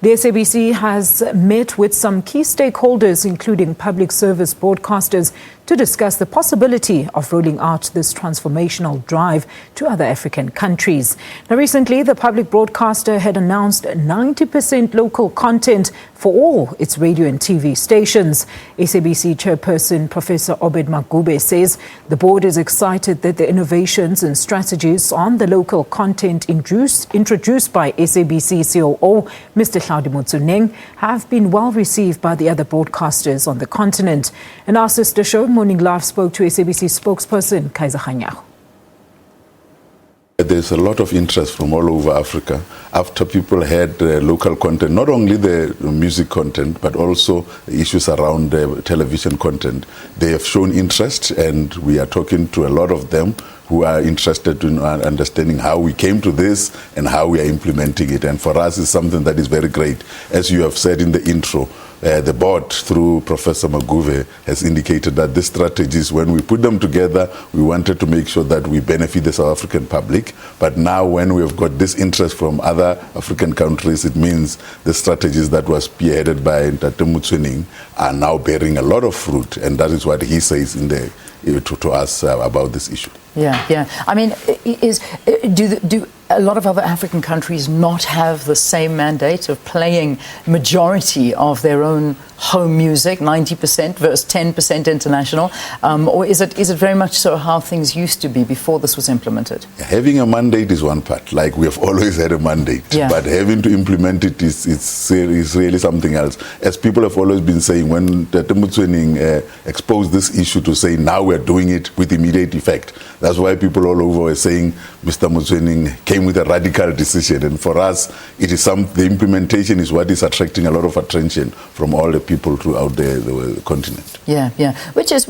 The SABC has met with some key stakeholders, including public service broadcasters, to discuss the possibility of rolling out this transformational drive to other African countries. Now, recently, the public broadcaster had announced 90% local content for all its radio and TV stations. SABC Chairperson Prof Obed Maguvhe says the board is excited that the innovations and strategies on the local content introduced by SABC COO Mr. Hlaudi Motsoeneng have been well received by the other broadcasters on the continent. And our sister show, Morning Live, spoke to SABC spokesperson Kaiser Kganyago. There's a lot of interest from all over Africa after people had local content, not only the music content, but also issues around television content. They have shown interest, and we are talking to a lot of them who are interested in understanding how we came to this and how we are implementing it. And for us, it's something that is very great. As you have said in the intro, the board, through Professor Maguvhe, has indicated that these strategies, when we put them together, we wanted to make sure that we benefit the South African public. But now, when we have got this interest from other African countries, it means the strategies that were spearheaded by Motsoeneng are now bearing a lot of fruit. And that is what he says in the to us about this issue. Yeah. I mean, do a lot of other African countries not have the same mandate of playing majority of their own home music, 90% versus 10% international? Or is it very much so how things used to be before this was implemented? Having a mandate is one part, like we have always had a mandate. Yeah. But having to implement it is really something else. As people have always been saying, when Motsoeneng exposed this issue to say now we're doing it with immediate effect, that's why people all over were saying Mr. Motsoeneng came with a radical decision. And for us, it is the implementation is what is attracting a lot of attention from all the people throughout the continent. Yeah. Which is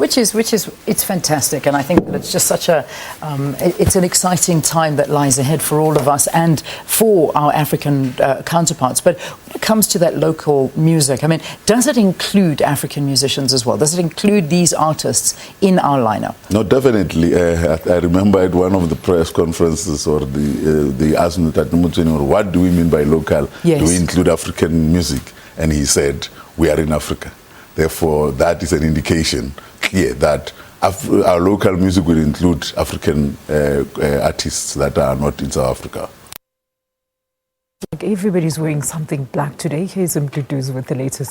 it's fantastic, and I think that it's just such it's an exciting time that lies ahead for all of us and for our African counterparts. But when it comes to that local music, I mean, does it include African musicians as well? Does it include these artists in our lineup? No, definitely. I remember at one of the press conferences, or they asked me that Motsoeneng, what do we mean by local? Yes. Do we include African music? And he said, we are in Africa. Therefore, that is an indication clear that our local music will include African artists that are not in South Africa. Everybody's wearing something black today. Here's some good news with the latest.